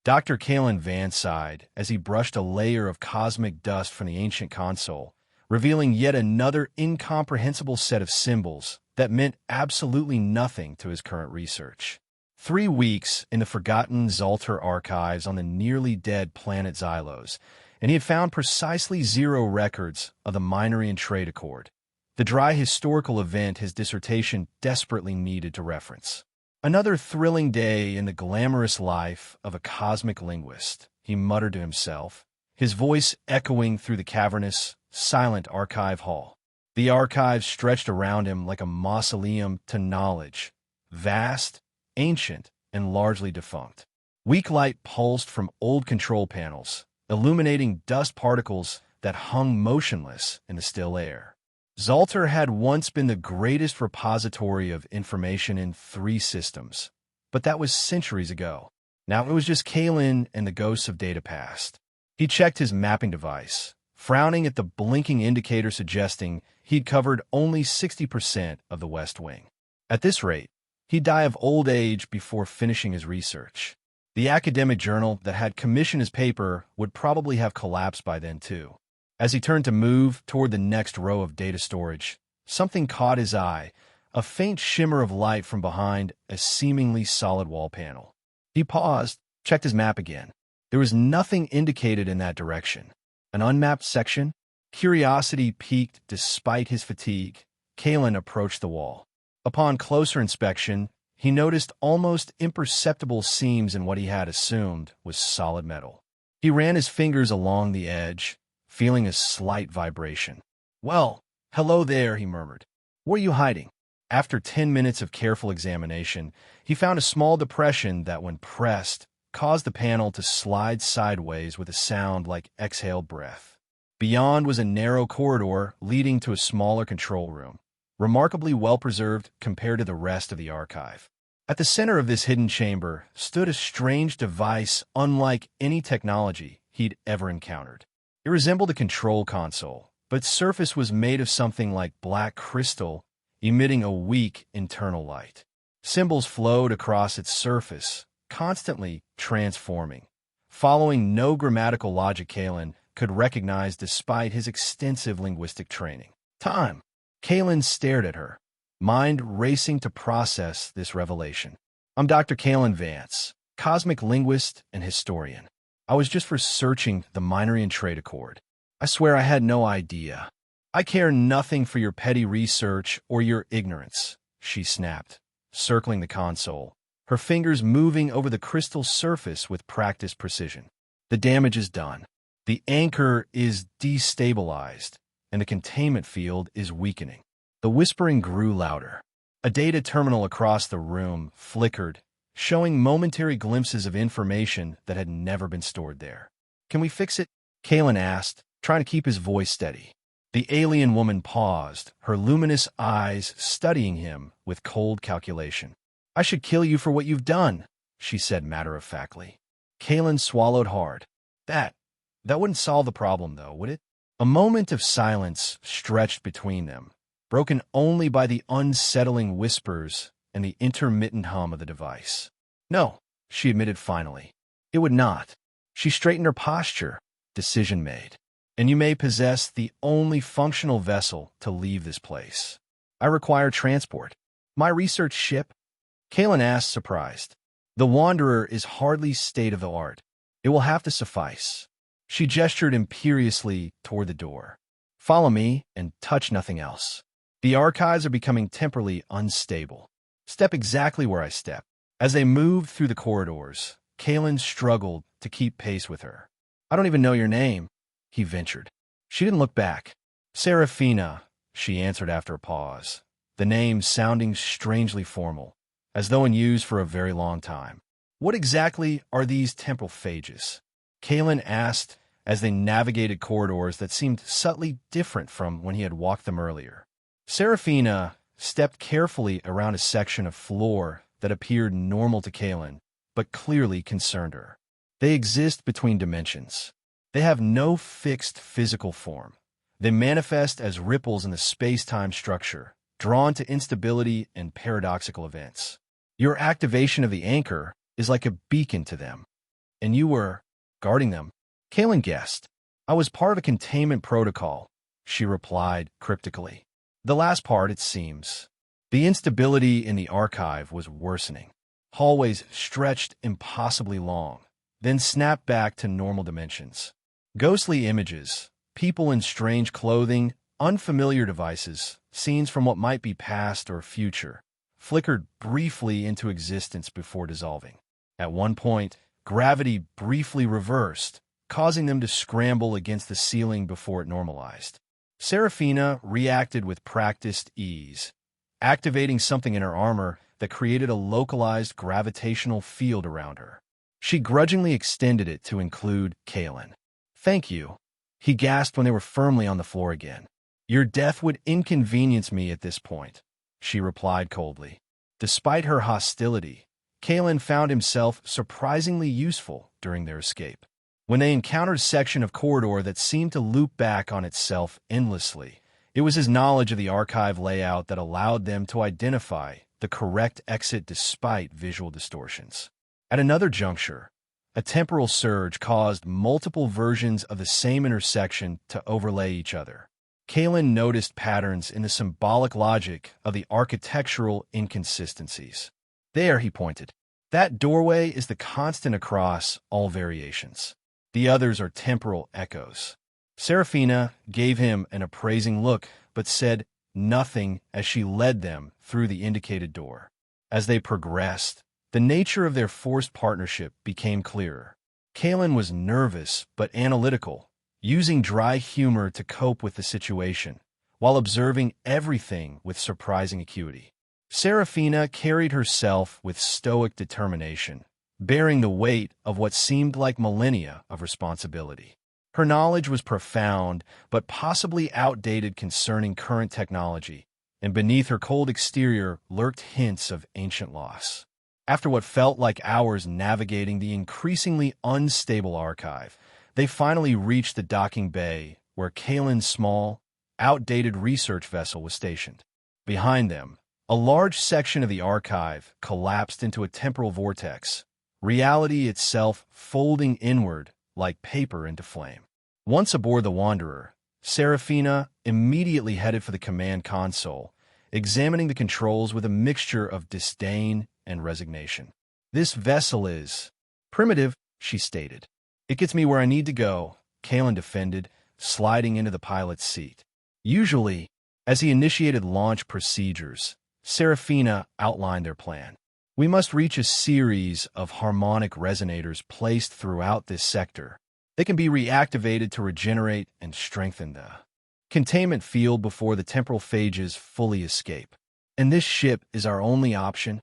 Dr. Kalen Van sighed as he brushed a layer of cosmic dust from the ancient console, revealing yet another incomprehensible set of symbols that meant absolutely nothing to his current research. 3 weeks in the forgotten Zaltar archives on the nearly dead planet Xylos, and he had found precisely 0 records of the Minorian Trade Accord, the dry historical event his dissertation desperately needed to reference. Another thrilling day in the glamorous life of a cosmic linguist, he muttered to himself, his voice echoing through the cavernous, silent archive hall. The archives stretched around him like a mausoleum to knowledge, vast, ancient, and largely defunct. Weak light pulsed from old control panels, illuminating dust particles that hung motionless in the still air. Zaltar had once been the greatest repository of information in 3 systems, but that was centuries ago. Now it was just Kalen and the ghosts of data past. He checked his mapping device, frowning at the blinking indicator suggesting he'd covered only 60% of the West Wing. At this rate, he'd die of old age before finishing his research. The academic journal that had commissioned his paper would probably have collapsed by then, too. As he turned to move toward the next row of data storage, something caught his eye, a faint shimmer of light from behind a seemingly solid wall panel. He paused, checked his map again. There was nothing indicated in that direction. An unmapped section? Curiosity piqued despite his fatigue. Kalen approached the wall. Upon closer inspection, he noticed almost imperceptible seams in what he had assumed was solid metal. He ran his fingers along the edge, feeling a slight vibration. "Well, hello there," he murmured. "Where are you hiding?" After 10 minutes of careful examination, he found a small depression that, when pressed, caused the panel to slide sideways with a sound like exhaled breath. Beyond was a narrow corridor leading to a smaller control room, remarkably well-preserved compared to the rest of the archive. At the center of this hidden chamber stood a strange device unlike any technology he'd ever encountered. It resembled a control console, but its surface was made of something like black crystal, emitting a weak internal light. Symbols flowed across its surface, constantly transforming, following no grammatical logic Kalen could recognize despite his extensive linguistic training. "Time!" Kalen stared at her, mind racing to process this revelation. "I'm Dr. Kalen Vance, cosmic linguist and historian. I was just researching the Minorian Trade Accord. I swear I had no idea." "I care nothing for your petty research or your ignorance," she snapped, circling the console, her fingers moving over the crystal surface with practiced precision. "The damage is done. The anchor is destabilized, and the containment field is weakening." The whispering grew louder. A data terminal across the room flickered, showing momentary glimpses of information that had never been stored there. "Can we fix it?" Kalen asked, trying to keep his voice steady. The alien woman paused, her luminous eyes studying him with cold calculation. "I should kill you for what you've done," she said matter-of-factly. Kalen swallowed hard. That wouldn't solve the problem, though, would it?" A moment of silence stretched between them, broken only by the unsettling whispers and the intermittent hum of the device. "No," she admitted finally. "It would not." She straightened her posture, decision made. "And you may possess the only functional vessel to leave this place. I require transport." "My research ship?" Kalen asked, surprised. "The Wanderer is hardly state-of-the-art. It will have to suffice." She gestured imperiously toward the door. "Follow me and touch nothing else. The archives are becoming temporarily unstable. Step exactly where I step." As they moved through the corridors, Kalen struggled to keep pace with her. "I don't even know your name," he ventured. She didn't look back. "Serafina," she answered after a pause, the name sounding strangely formal, as though unused for a very long time. "What exactly are these temporal phages?" Kalen asked as they navigated corridors that seemed subtly different from when he had walked them earlier. Serafina stepped carefully around a section of floor that appeared normal to Kalen, but clearly concerned her. "They exist between dimensions. They have no fixed physical form. They manifest as ripples in the space-time structure, drawn to instability and paradoxical events. Your activation of the anchor is like a beacon to them." And you were guarding them? Kalen guessed. I was part of a containment protocol, she replied cryptically. The last part, it seems. The instability in the archive was worsening. Hallways stretched impossibly long, then snapped back to normal dimensions. Ghostly images, people in strange clothing, unfamiliar devices, scenes from what might be past or future, flickered briefly into existence before dissolving. At one point, gravity briefly reversed, causing them to scramble against the ceiling before it normalized. Serafina reacted with practiced ease, activating something in her armor that created a localized gravitational field around her. She grudgingly extended it to include Kalen. "Thank you," he gasped when they were firmly on the floor again. "Your death would inconvenience me at this point," she replied coldly. Despite her hostility, Kalen found himself surprisingly useful during their escape. When they encountered a section of corridor that seemed to loop back on itself endlessly, it was his knowledge of the archive layout that allowed them to identify the correct exit despite visual distortions. At another juncture, a temporal surge caused multiple versions of the same intersection to overlay each other. Kalen noticed patterns in the symbolic logic of the architectural inconsistencies. "There," he pointed. "That doorway is the constant across all variations. The others are temporal echoes." Serafina gave him an appraising look, but said nothing as she led them through the indicated door. As they progressed, the nature of their forced partnership became clearer. Kalen was nervous but analytical, using dry humor to cope with the situation, while observing everything with surprising acuity. Serafina carried herself with stoic determination, bearing the weight of what seemed like millennia of responsibility. Her knowledge was profound, but possibly outdated concerning current technology, and beneath her cold exterior lurked hints of ancient loss. After what felt like hours navigating the increasingly unstable archive, they finally reached the docking bay where Kalen's small, outdated research vessel was stationed. Behind them, a large section of the archive collapsed into a temporal vortex, reality itself folding inward like paper into flame. Once aboard the Wanderer, Serafina immediately headed for the command console, examining the controls with a mixture of disdain and resignation. "This vessel is primitive," she stated. "It gets me where I need to go," Kalen defended, sliding into the pilot's seat. Usually, as he initiated launch procedures, Serafina outlined their plan. "We must reach a series of harmonic resonators placed throughout this sector. They can be reactivated to regenerate and strengthen the containment field before the temporal phages fully escape." "And this ship is our only option?"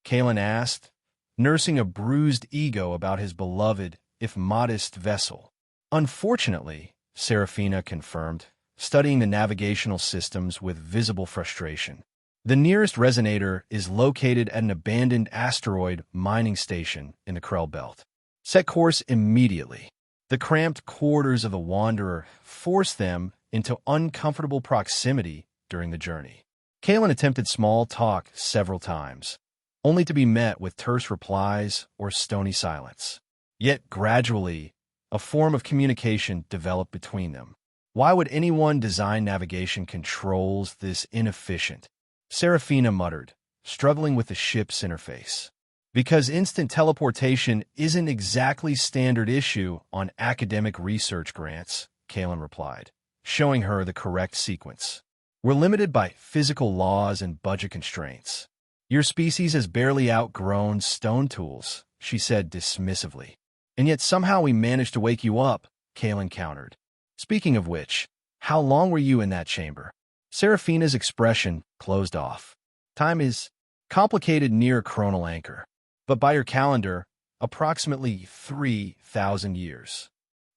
Kalen asked, nursing a bruised ego about his beloved, if modest, vessel. "Unfortunately," Serafina confirmed, studying the navigational systems with visible frustration. "The nearest resonator is located at an abandoned asteroid mining station in the Krell Belt. Set course immediately." The cramped quarters of the Wanderer forced them into uncomfortable proximity during the journey. Kalen attempted small talk several times, only to be met with terse replies or stony silence. Yet gradually, a form of communication developed between them. Why would anyone design navigation controls this inefficient? Serafina muttered, struggling with the ship's interface. "Because instant teleportation isn't exactly standard issue on academic research grants," Kalen replied, showing her the correct sequence. "We're limited by physical laws and budget constraints. Your species has barely outgrown stone tools," she said dismissively. "And yet somehow we managed to wake you up," Kalen countered. "Speaking of which, how long were you in that chamber?" Serafina's expression closed off. "Time is complicated near a chronal anchor, but by your calendar, approximately 3,000 years."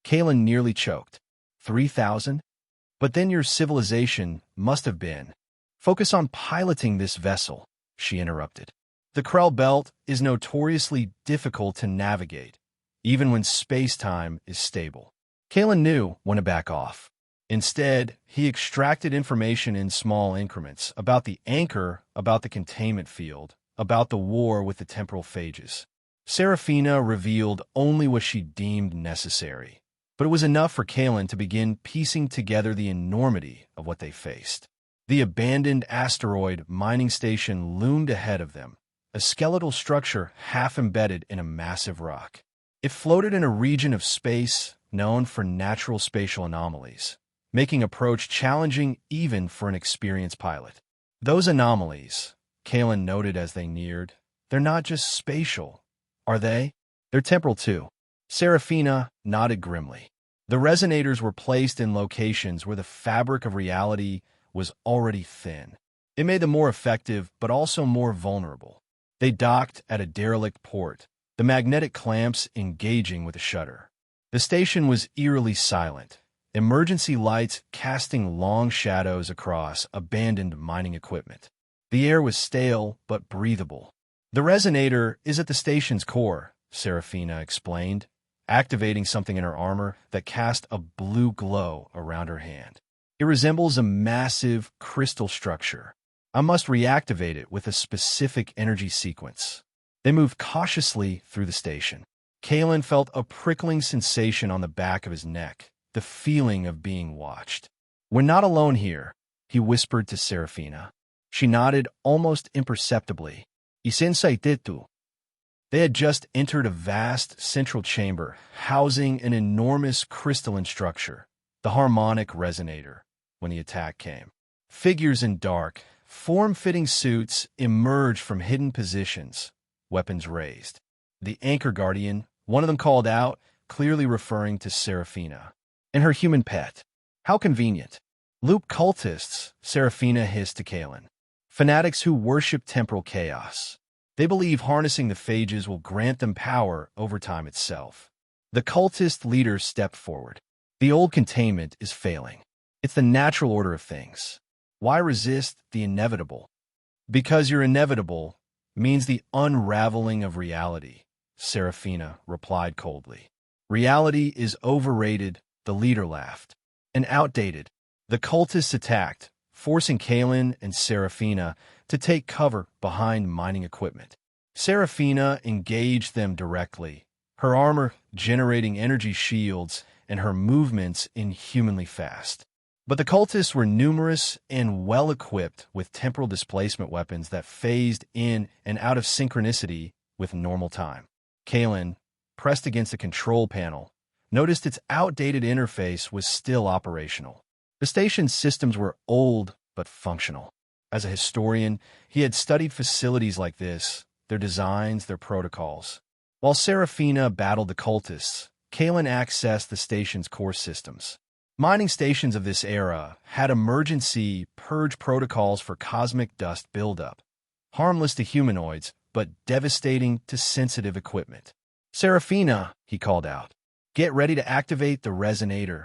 Kalen nearly choked. 3,000? "But then your civilization must have been." "Focus on piloting this vessel," she interrupted. "The Krell Belt is notoriously difficult to navigate, even when space-time is stable." Kalen knew when to back off. Instead, he extracted information in small increments about the anchor, about the containment field, about the war with the temporal phages. Serafina revealed only what she deemed necessary, but it was enough for Kalen to begin piecing together the enormity of what they faced. The abandoned asteroid mining station loomed ahead of them, a skeletal structure half embedded in a massive rock. It floated in a region of space known for natural spatial anomalies, making approach challenging even for an experienced pilot. Those anomalies, Kalen noted as they neared, they're not just spatial, are they? They're temporal too. Serafina nodded grimly. The resonators were placed in locations where the fabric of reality was already thin. It made them more effective, but also more vulnerable. They docked at a derelict port, the magnetic clamps engaging with a shutter. The station was eerily silent, emergency lights casting long shadows across abandoned mining equipment. The air was stale but breathable. The resonator is at the station's core, Serafina explained, activating something in her armor that cast a blue glow around her hand. It resembles a massive crystal structure. I must reactivate it with a specific energy sequence. They moved cautiously through the station. Kalen felt a prickling sensation on the back of his neck, the feeling of being watched. "We're not alone here," he whispered to Serafina. She nodded almost imperceptibly. "Isensai. They had just entered a vast central chamber housing an enormous crystalline structure, the harmonic resonator, when the attack came. Figures in dark, form-fitting suits emerged from hidden positions, weapons raised. The Anchor Guardian, one of them called out, clearly referring to Serafina, and her human pet. "How convenient." "Loop cultists," Serafina hissed to Kalen. "Fanatics who worship temporal chaos. They believe harnessing the phages will grant them power over time itself." The cultist leader stepped forward. "The old containment is failing. It's the natural order of things. Why resist the inevitable?" "Because your inevitable means the unraveling of reality," Serafina replied coldly. "Reality is overrated," the leader laughed, "and outdated." The cultists attacked, forcing Kalen and Serafina to take cover behind mining equipment. Serafina engaged them directly, her armor generating energy shields and her movements inhumanly fast. But the cultists were numerous and well-equipped with temporal displacement weapons that phased in and out of synchronicity with normal time. Kalen, pressed against the control panel, noticed its outdated interface was still operational. The station's systems were old but functional. As a historian, he had studied facilities like this, their designs, their protocols. While Serafina battled the cultists, Kalen accessed the station's core systems. Mining stations of this era had emergency purge protocols for cosmic dust buildup, harmless to humanoids but devastating to sensitive equipment. "Serafina," he called out, "get ready to activate the resonator."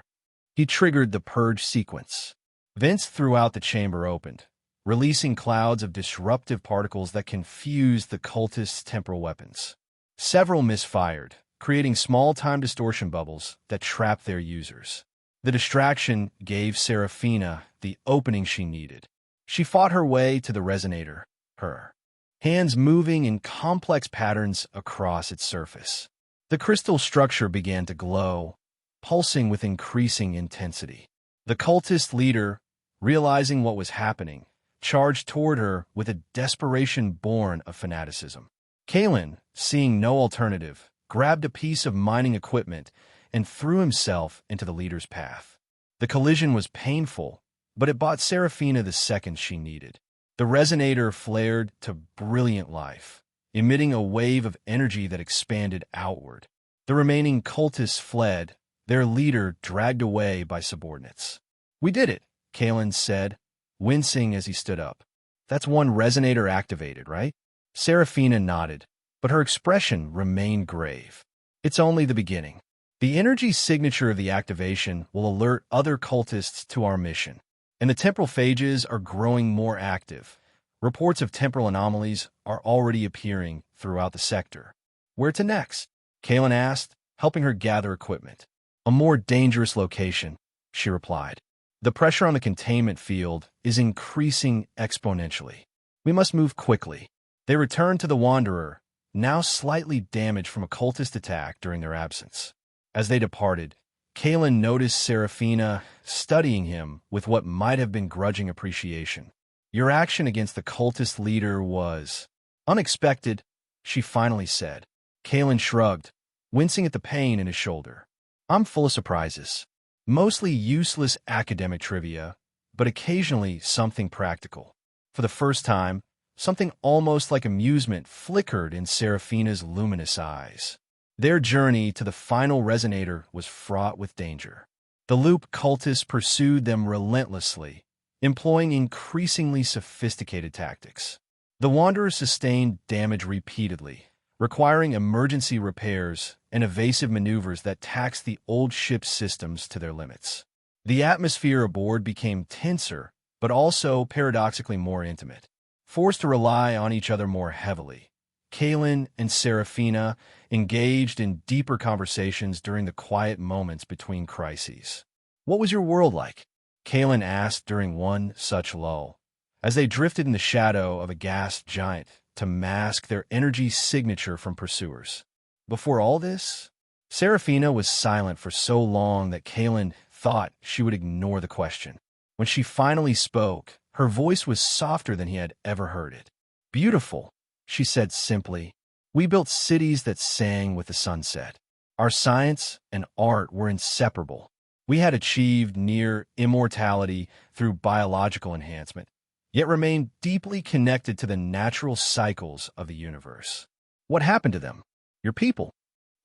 He triggered the purge sequence. Vents throughout the chamber opened, releasing clouds of disruptive particles that confused the cultists' temporal weapons. Several misfired, creating small time distortion bubbles that trapped their users. The distraction gave Serafina the opening she needed. She fought her way to the resonator, her hands moving in complex patterns across its surface. The crystal structure began to glow, pulsing with increasing intensity. The cultist leader, realizing what was happening, charged toward her with a desperation born of fanaticism. Kalen, seeing no alternative, grabbed a piece of mining equipment and threw himself into the leader's path. The collision was painful, but it bought Serafina the seconds she needed. The resonator flared to brilliant life, emitting a wave of energy that expanded outward. The remaining cultists fled, their leader dragged away by subordinates. "We did it," Kalen said, wincing as he stood up. "That's one resonator activated, right?" Serafina nodded, but her expression remained grave. "It's only the beginning. The energy signature of the activation will alert other cultists to our mission, and the temporal phages are growing more active. Reports of temporal anomalies are already appearing throughout the sector." "Where to next?" Kalen asked, helping her gather equipment. "A more dangerous location," she replied. "The pressure on the containment field is increasing exponentially. We must move quickly." They returned to the Wanderer, now slightly damaged from a cultist attack during their absence. As they departed, Kalen noticed Seraphina studying him with what might have been grudging appreciation. "Your action against the cultist leader was unexpected," she finally said. Kalen shrugged, wincing at the pain in his shoulder. "I'm full of surprises. Mostly useless academic trivia, but occasionally something practical." For the first time, something almost like amusement flickered in Seraphina's luminous eyes. Their journey to the final resonator was fraught with danger. The loop cultists pursued them relentlessly, employing increasingly sophisticated tactics. The Wanderers sustained damage repeatedly, requiring emergency repairs and evasive maneuvers that taxed the old ship's systems to their limits. The atmosphere aboard became tenser, but also paradoxically more intimate. Forced to rely on each other more heavily, Kalen and Seraphina engaged in deeper conversations during the quiet moments between crises. "What was your world like?" Kalen asked during one such lull, as they drifted in the shadow of a gas giant to mask their energy signature from pursuers. "Before all this?" Seraphina was silent for so long that Kalen thought she would ignore the question. When she finally spoke, her voice was softer than he had ever heard it. "Beautiful," she said simply. "We built cities that sang with the sunset. Our science and art were inseparable. We had achieved near immortality through biological enhancement, yet remained deeply connected to the natural cycles of the universe. What happened to them? Your people?"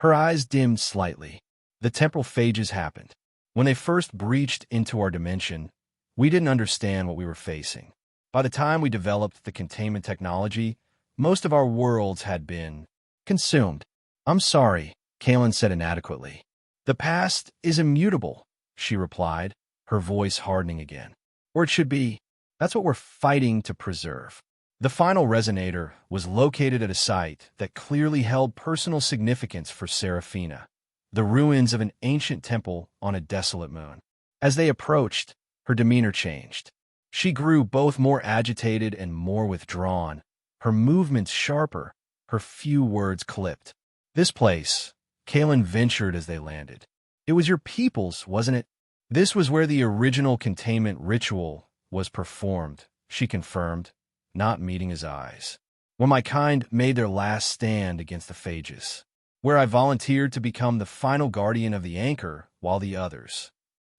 Her eyes dimmed slightly. "The temporal phages happened. When they first breached into our dimension, we didn't understand what we were facing. By the time we developed the containment technology, most of our worlds had been consumed." "I'm sorry," Kalen said inadequately. "The past is immutable," she replied, her voice hardening again. "Or it should be. That's what we're fighting to preserve." The final resonator was located at a site that clearly held personal significance for Seraphina, the ruins of an ancient temple on a desolate moon. As they approached, her demeanor changed. She grew both more agitated and more withdrawn, her movements sharper, her few words clipped. "This place," Kalen ventured as they landed. "It was your people's, wasn't it?" "This was where the original containment ritual was performed," she confirmed, not meeting his eyes. "When my kind made their last stand against the phages. Where I volunteered to become the final guardian of the anchor while the others."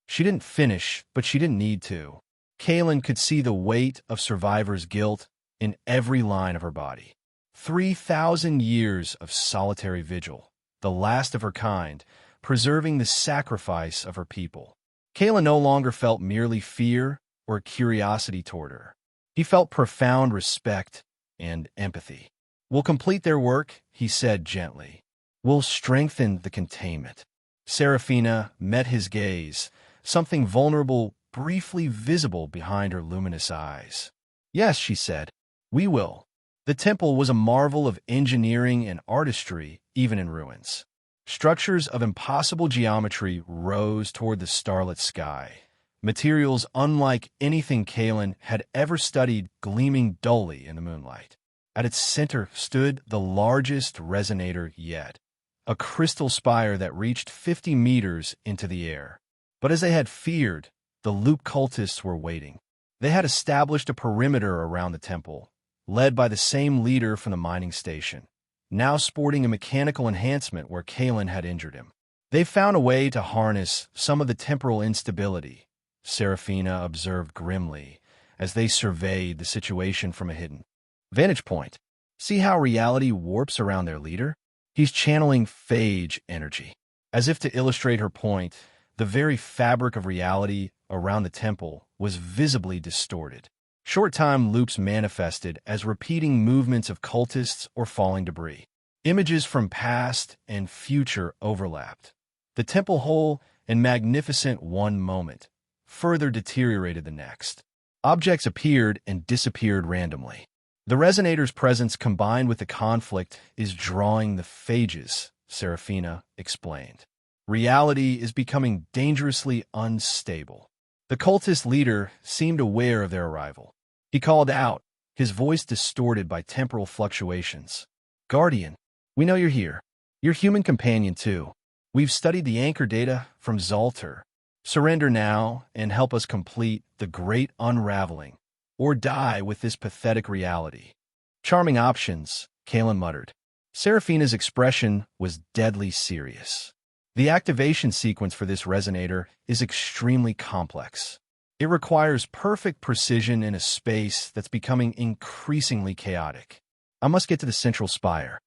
She didn't finish, but she didn't need to. Kalen could see the weight of survivor's guilt in every line of her body. 3,000 years of solitary vigil, the last of her kind, preserving the sacrifice of her people. Kalen no longer felt merely fear or curiosity toward her. He felt profound respect and empathy. "We'll complete their work," he said gently. "We'll strengthen the containment." Seraphina met his gaze, something vulnerable briefly visible behind her luminous eyes. "Yes," she said, "we will." The temple was a marvel of engineering and artistry, even in ruins. Structures of impossible geometry rose toward the starlit sky, materials unlike anything Kalen had ever studied gleaming dully in the moonlight. At its center stood the largest resonator yet, a crystal spire that reached 50 meters into the air. But as they had feared, the loop cultists were waiting. They had established a perimeter around the temple, led by the same leader from the mining station, now sporting a mechanical enhancement where Kalen had injured him. "They found a way to harness some of the temporal instability," Seraphina observed grimly as they surveyed the situation from a hidden vantage point. "See how reality warps around their leader? He's channeling phage energy." As if to illustrate her point, the very fabric of reality around the temple was visibly distorted. Short-time loops manifested as repeating movements of cultists or falling debris. Images from past and future overlapped. The temple whole and magnificent one moment further deteriorated the next. Objects appeared and disappeared randomly. "The resonator's presence combined with the conflict is drawing the phages," Seraphina explained. "Reality is becoming dangerously unstable." The cultist leader seemed aware of their arrival. He called out, his voice distorted by temporal fluctuations. "Guardian, We know you're here. Your human companion, too. We've studied the anchor data from Zalter. Surrender now and help us complete the great unraveling, or die with this pathetic reality. Charming options, Kalen muttered. Serafina's expression was deadly serious. The activation sequence for this resonator is extremely complex. It requires perfect precision in a space that's becoming increasingly chaotic. I must get to the central spire.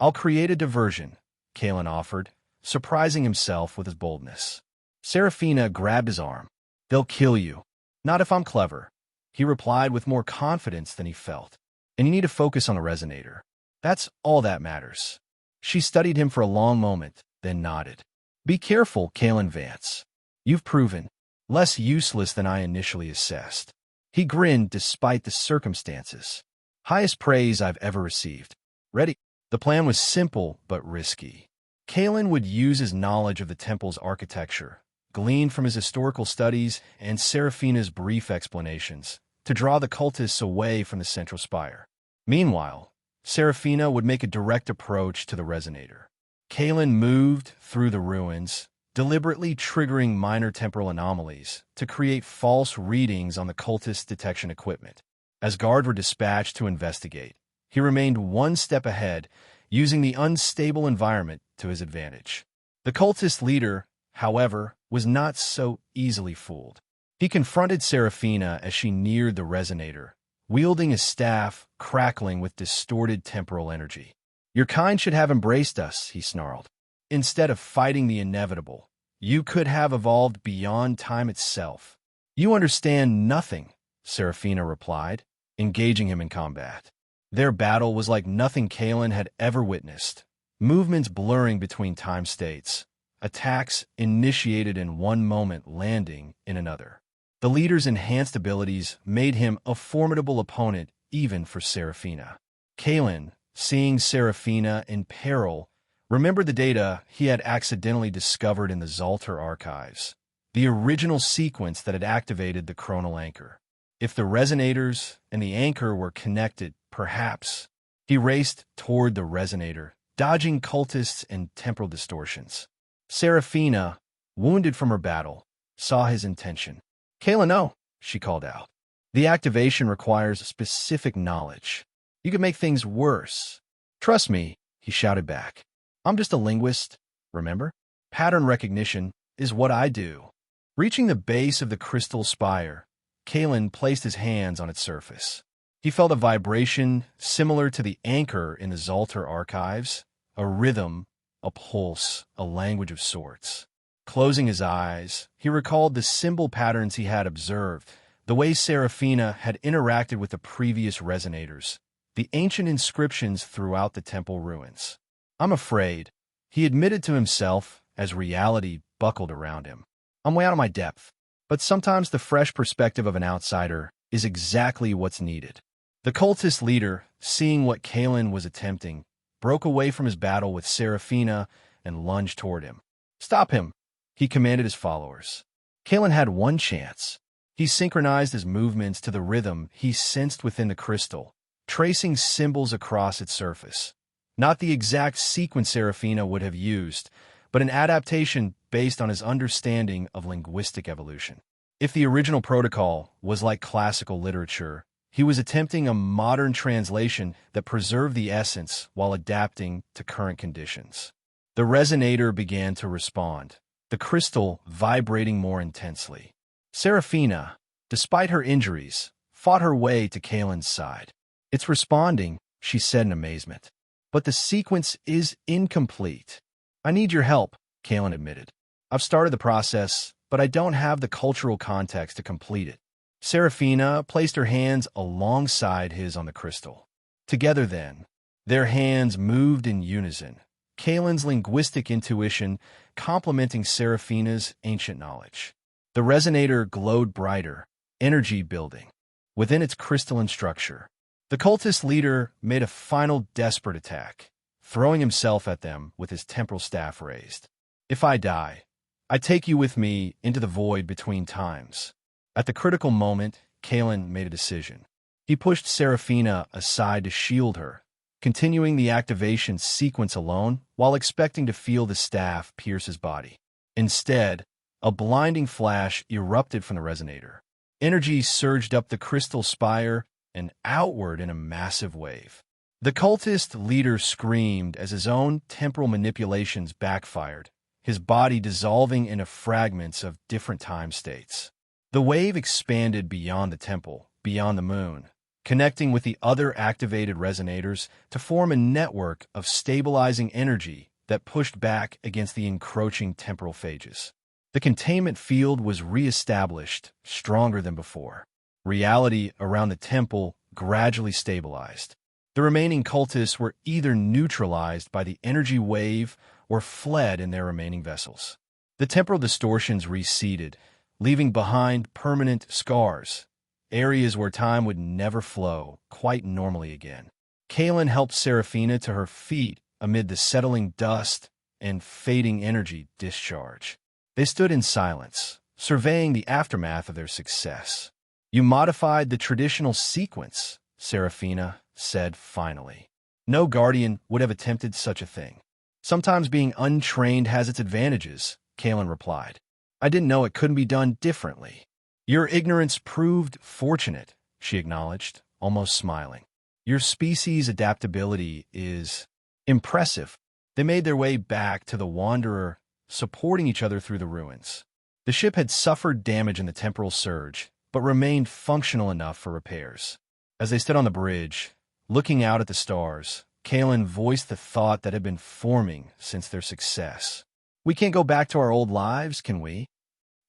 I'll create a diversion, Kalen offered, surprising himself with his boldness. Serafina grabbed his arm. They'll kill you. Not if I'm clever, he replied with more confidence than he felt. And you need to focus on the resonator. That's all that matters. She studied him for a long moment, then nodded. Be careful, Kalen Vance. You've proven less useless than I initially assessed. He grinned despite the circumstances. Highest praise I've ever received. Ready? The plan was simple but risky. Kalen would use his knowledge of the temple's architecture, gleaned from his historical studies and Serafina's brief explanations, to draw the cultists away from the central spire. Meanwhile, Serafina would make a direct approach to the resonator. Kalen moved through the ruins, deliberately triggering minor temporal anomalies to create false readings on the cultist detection equipment. As guards were dispatched to investigate, he remained one step ahead, using the unstable environment to his advantage. The cultist leader, however, was not so easily fooled. He confronted Serafina as she neared the resonator, wielding his staff, crackling with distorted temporal energy. Your kind should have embraced us, he snarled. Instead of fighting the inevitable, you could have evolved beyond time itself. You understand nothing, Serafina replied, engaging him in combat. Their battle was like nothing Kalen had ever witnessed, movements blurring between time states, attacks initiated in one moment landing in another. The leader's enhanced abilities made him a formidable opponent even for Serafina. Kalen, seeing Serafina in peril, remembered the data he had accidentally discovered in the Zalter archives, the original sequence that had activated the chronal anchor. If the resonators and the anchor were connected, perhaps. He raced toward the resonator, dodging cultists and temporal distortions. Serafina, wounded from her battle, saw his intention. Kalen, no, she called out. The activation requires specific knowledge. You could make things worse. Trust me, he shouted back. I'm just a linguist, remember? Pattern recognition is what I do. Reaching the base of the crystal spire, Kalen placed his hands on its surface. He felt a vibration similar to the anchor in the Zalter archives, a rhythm, a pulse, a language of sorts. Closing his eyes, he recalled the symbol patterns he had observed, the way Serafina had interacted with the previous resonators, the ancient inscriptions throughout the temple ruins. I'm afraid, he admitted to himself as reality buckled around him. I'm way out of my depth, but sometimes the fresh perspective of an outsider is exactly what's needed. The cultist leader, seeing what Kalen was attempting, broke away from his battle with Serafina and lunged toward him. Stop him, he commanded his followers. Kalen had one chance. He synchronized his movements to the rhythm he sensed within the crystal, tracing symbols across its surface. Not the exact sequence Serafina would have used, but an adaptation based on his understanding of linguistic evolution. If the original protocol was like classical literature, he was attempting a modern translation that preserved the essence while adapting to current conditions. The resonator began to respond, the crystal vibrating more intensely. Serafina, despite her injuries, fought her way to Kalen's side. It's responding, she said in amazement. But the sequence is incomplete. I need your help, Kalen admitted. I've started the process, but I don't have the cultural context to complete it. Serafina placed her hands alongside his on the crystal. Together then, their hands moved in unison, Kalen's linguistic intuition complementing Serafina's ancient knowledge. The resonator glowed brighter, energy building. Within its crystalline structure, the cultist leader made a final desperate attack, throwing himself at them with his temporal staff raised. If I die, I take you with me into the void between times. At the critical moment, Kalen made a decision. He pushed Serafina aside to shield her, continuing the activation sequence alone while expecting to feel the staff pierce his body. Instead, a blinding flash erupted from the resonator. Energy surged up the crystal spire and outward in a massive wave. The cultist leader screamed as his own temporal manipulations backfired, his body dissolving into fragments of different time states. The wave expanded beyond the temple, beyond the moon, connecting with the other activated resonators to form a network of stabilizing energy that pushed back against the encroaching temporal phages. The containment field was re-established, stronger than before. Reality around the temple gradually stabilized. The remaining cultists were either neutralized by the energy wave or fled in their remaining vessels. The temporal distortions receded, leaving behind permanent scars, areas where time would never flow quite normally again. Kaelin helped Seraphina to her feet amid the settling dust and fading energy discharge. They stood in silence, surveying the aftermath of their success. "You modified the traditional sequence," Seraphina said finally. "No guardian would have attempted such a thing." "Sometimes being untrained has its advantages," Kaelin replied. "I didn't know it couldn't be done differently." "Your ignorance proved fortunate," she acknowledged, almost smiling. "Your species' adaptability is impressive." They made their way back to the Wanderer, supporting each other through the ruins. The ship had suffered damage in the temporal surge, but remained functional enough for repairs. As they stood on the bridge, looking out at the stars, Kaelin voiced the thought that had been forming since their success. "We can't go back to our old lives, can we?"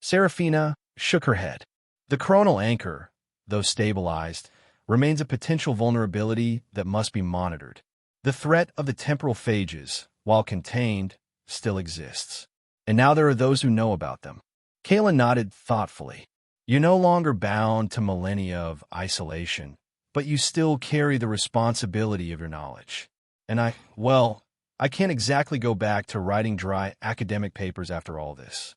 Seraphina shook her head. "The coronal anchor, though stabilized, remains a potential vulnerability that must be monitored. The threat of the temporal phages, while contained, still exists. And now there are those who know about them." Kaelin nodded thoughtfully. "You're no longer bound to millennia of isolation, but you still carry the responsibility of your knowledge. And I can't exactly go back to writing dry academic papers after all this."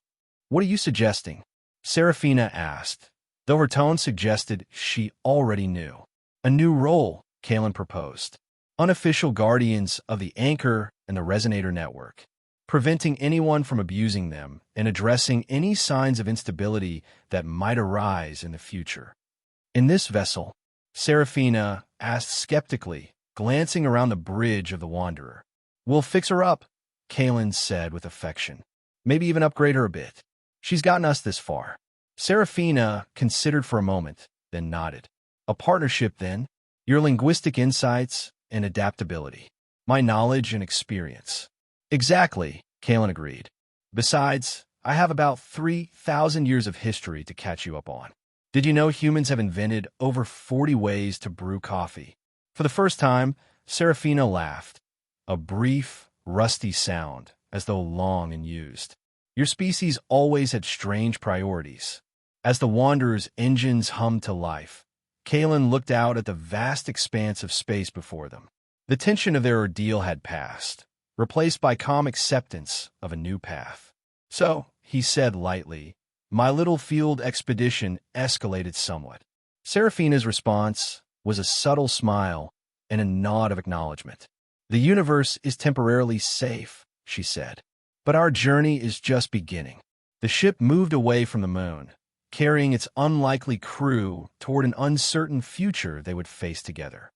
"What are you suggesting?" Seraphina asked, though her tone suggested she already knew. "A new role," Kaelin proposed. "Unofficial guardians of the anchor and the resonator network, preventing anyone from abusing them and addressing any signs of instability that might arise in the future." "In this vessel?" Seraphina asked skeptically, glancing around the bridge of the Wanderer. "We'll fix her up," Kaelin said with affection. "Maybe even upgrade her a bit. She's gotten us this far." Seraphina considered for a moment, then nodded. "A partnership, then? Your linguistic insights and adaptability. My knowledge and experience." "Exactly," Kaelin agreed. "Besides, I have about 3,000 years of history to catch you up on. Did you know humans have invented over 40 ways to brew coffee?" For the first time, Seraphina laughed, a brief, rusty sound, as though long and used. "Your species always had strange priorities." As the Wanderer's engines hummed to life, Kaelin looked out at the vast expanse of space before them. The tension of their ordeal had passed, replaced by calm acceptance of a new path. "So," he said lightly, "my little field expedition escalated somewhat." Seraphina's response was a subtle smile and a nod of acknowledgement. "The universe is temporarily safe," she said, "but our journey is just beginning." The ship moved away from the moon, carrying its unlikely crew toward an uncertain future they would face together.